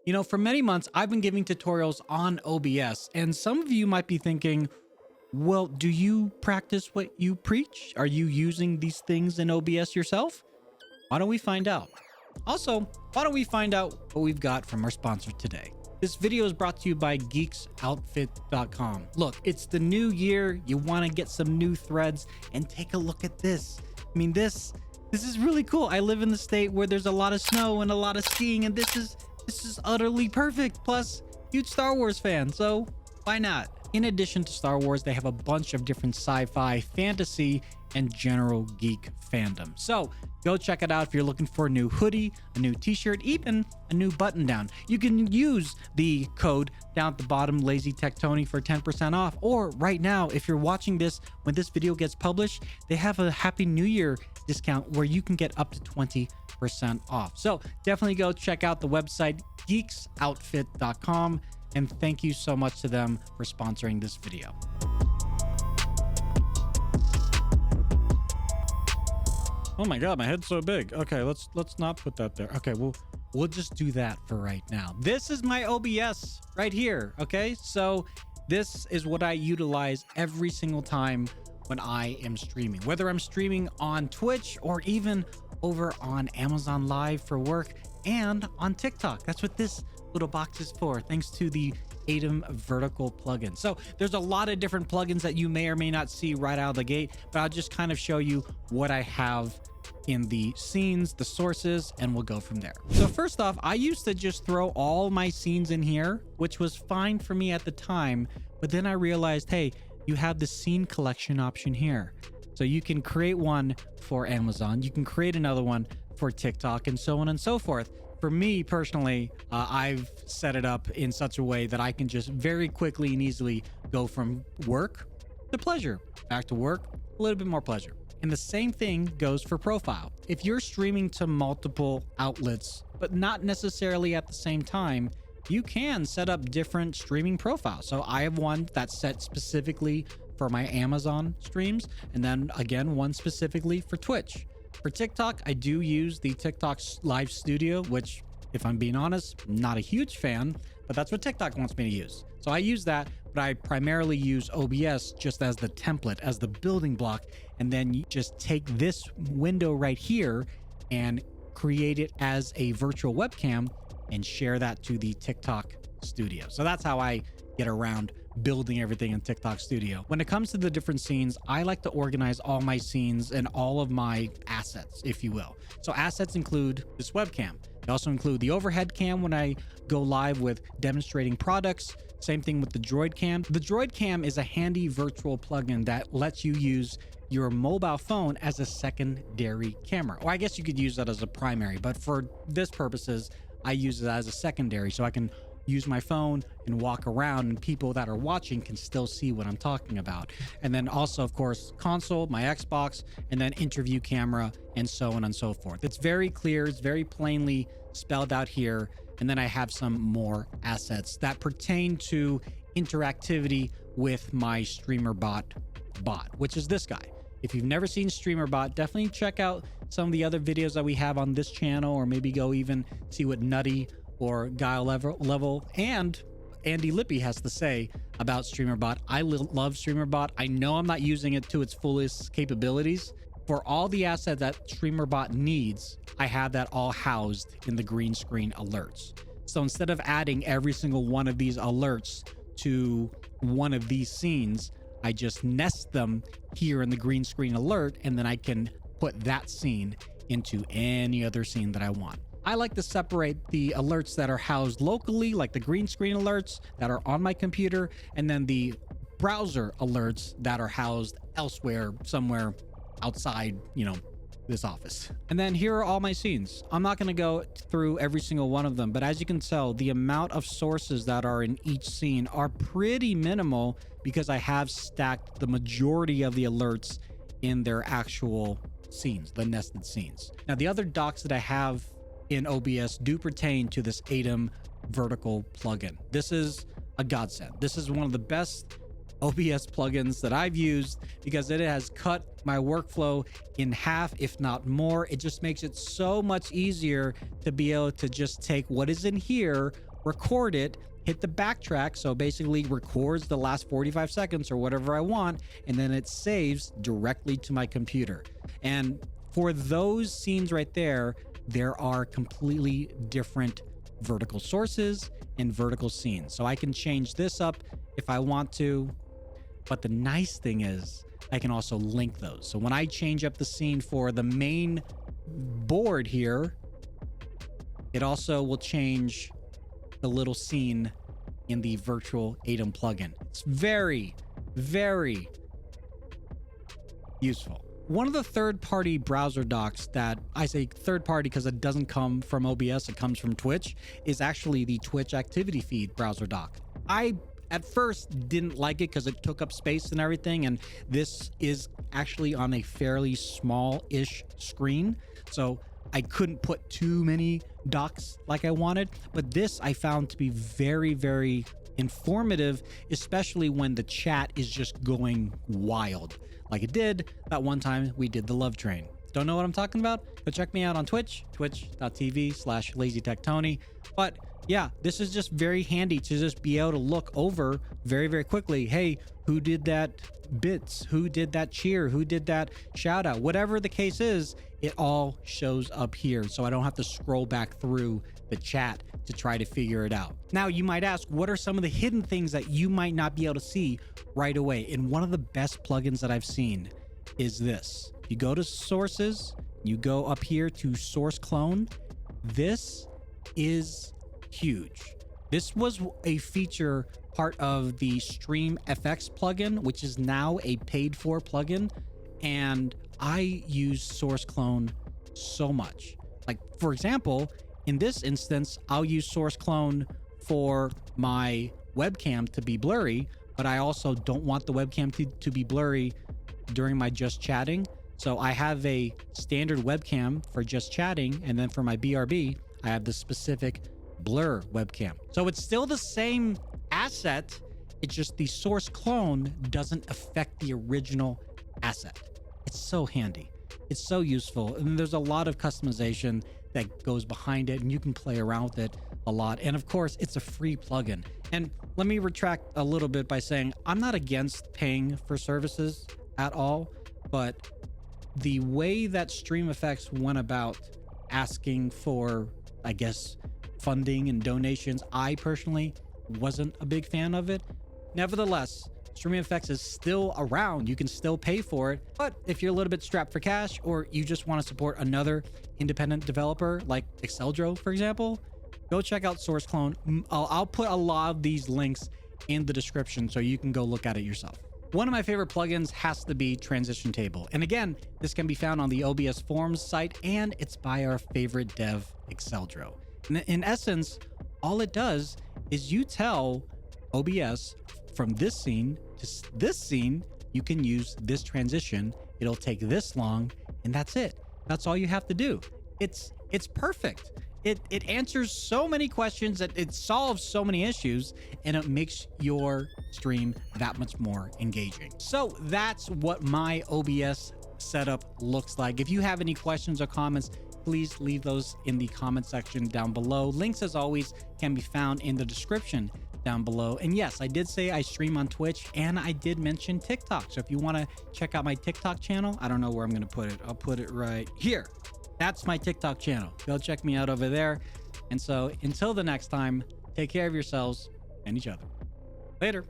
You know, for many months, I've been giving tutorials on OBS, and some of you might be thinking, well, do you practice what you preach? Are you using these things in OBS yourself? Why don't we find out? Also, why don't we find out what we've got from our sponsor today? This video is brought to you by geeksoutfit.com. Look, it's the new year. You want to get some new threads, and take a look at this. I mean, this is really cool. I live in the state where there's a lot of snow and a lot of skiing, and this is utterly perfect. Plus, huge Star Wars fan, so why not? In addition to Star Wars, they have a bunch of different sci-fi, fantasy, and general geek fandom. So go check it out if you're looking for a new hoodie, a new t-shirt, even a new button down. You can use the code down at the bottom, Lazy Tech Tony, for 10% off. Or right now, if you're watching this when this video gets published, they have a Happy New Year discount where you can get up to 20% off. So definitely go check out the website geeksoutfit.com, and thank you so much to them for sponsoring this video. Oh my god, my head's so big. Okay, let's not put that there. Okay, we'll just do that for right now. This is my OBS right here. Okay, so this is what I utilize every single time when I am streaming, whether I'm streaming on Twitch or even over on Amazon Live for work and on TikTok. That's what this little box is for, thanks to the Aitum vertical plugin. So there's a lot of different plugins that you may or may not see right out of the gate, but I'll just kind of show you what I have in the scenes, the sources, and we'll go from there. So first off, I used to just throw all my scenes in here, which was fine for me at the time, but then I realized, hey, you have the scene collection option here. So you can create one for Amazon, you can create another one for TikTok, and so on and so forth. For me personally, I've set it up in such a way that I can just very quickly and easily go from work to pleasure, back to work, a little bit more pleasure. And the same thing goes for profile. If you're streaming to multiple outlets, but not necessarily at the same time, you can set up different streaming profiles. So I have one that's set specifically for my Amazon streams, and then again, one specifically for Twitch. For TikTok, I do use the TikTok Live Studio, which, if I'm being honest, not a huge fan, but that's what TikTok wants me to use. So I use that, but I primarily use OBS just as the template, as the building block, and then you just take this window right here and create it as a virtual webcam and share that to the TikTok Studio. So that's how I get around building everything in TikTok Studio. When it comes to the different scenes, I like to organize all my scenes and all of my assets, if you will. So assets include this webcam. They also include the overhead cam when I go live with demonstrating products. Same thing with the DroidCam. The DroidCam is a handy virtual plugin that lets you use your mobile phone as a secondary camera. Or I guess you could use that as a primary, but for this purposes, I use it as a secondary so I can use my phone and walk around, and people that are watching can still see what I'm talking about. And then also, of course, console, my Xbox, and then interview camera, and so on and so forth. It's very clear, it's very plainly spelled out here. And then I have some more assets that pertain to interactivity with my StreamerBot bot, which is this guy. If you've never seen StreamerBot, definitely check out some of the other videos that we have on this channel, or maybe go even see what Nutty or Guile Level and Andy Lippy has to say about StreamerBot. I love StreamerBot. I know I'm not using it to its fullest capabilities. For all the assets that StreamerBot needs, I have that all housed in the green screen alerts. So instead of adding every single one of these alerts to one of these scenes, I just nest them here in the green screen alert, and then I can put that scene into any other scene that I want. I like to separate the alerts that are housed locally, like the green screen alerts that are on my computer, and then the browser alerts that are housed elsewhere, somewhere outside, this office. And then here are all my scenes. I'm not going to go through every single one of them, but as you can tell, the amount of sources that are in each scene are pretty minimal because I have stacked the majority of the alerts in their actual scenes, the nested scenes. Now, the other docs that I have in OBS do pertain to this Aitum vertical plugin. This is a godsend. This is one of the best OBS plugins that I've used because it has cut my workflow in half, if not more. It just makes it so much easier to be able to just take what is in here, record it, hit the backtrack. So basically records the last 45 seconds or whatever I want, and then it saves directly to my computer. And for those scenes right there, there are completely different vertical sources and vertical scenes. So I can change this up if I want to. But the nice thing is I can also link those. So when I change up the scene for the main board here, it also will change the little scene in the virtual Aitum plugin. It's very, very useful. One of the third-party browser docs that I say third-party because it doesn't come from OBS, it comes from Twitch, is actually the Twitch activity feed browser doc. I at first didn't like it because it took up space and everything, and this is actually on a fairly small-ish screen, so I couldn't put too many docs like I wanted. But this I found to be very, very informative, especially when the chat is just going wild like it did that one time we did the love train. Don't know what I'm talking about? Go check me out on Twitch, twitch.tv/LazyTechTony. But yeah, this is just very handy to just be able to look over very, very quickly. Hey, who did that bits? Who did that cheer? Who did that shout out? Whatever the case is, it all shows up here. So I don't have to scroll back through the chat to try to figure it out. Now you might ask, what are some of the hidden things that you might not be able to see right away? And one of the best plugins that I've seen is this. You go to sources, you go up here to source clone. This is huge. This was a feature part of the StreamFX plugin, which is now a paid for plugin. And I use source clone so much. Like, for example, in this instance, I'll use source clone for my webcam to be blurry, but I also don't want the webcam to be blurry during my just chatting. So I have a standard webcam for just chatting, and then for my BRB, I have the specific blur webcam. So it's still the same asset, it's just the source clone doesn't affect the original asset. It's so handy. It's so useful. And there's a lot of customization that goes behind it, and you can play around with it a lot. And of course, it's a free plugin. And let me retract a little bit by saying I'm not against paying for services at all, but the way that StreamFX went about asking for, I guess, funding and donations, I personally wasn't a big fan of it. Nevertheless, StreamFX is still around. You can still pay for it. But if you're a little bit strapped for cash, or you just want to support another independent developer like Exceldro, for example, go check out Source Clone. I'll put a lot of these links in the description so you can go look at it yourself. One of my favorite plugins has to be Transition Table. And again, this can be found on the OBS Forums site, and it's by our favorite dev, Exceldro. In essence, all it does is you tell OBS from this scene to this scene, you can use this transition. It'll take this long, and that's it. That's all you have to do. It's perfect. It answers so many questions, that it solves so many issues, and it makes your stream that much more engaging. So that's what my OBS setup looks like. If you have any questions or comments, please leave those in the comment section down below. Links, as always, can be found in the description down below. And yes, I did say I stream on Twitch, and I did mention TikTok. So if you want to check out my TikTok channel, I don't know where I'm going to put it. I'll put it right here. That's my TikTok channel. Go check me out over there. And so until the next time, take care of yourselves and each other. Later.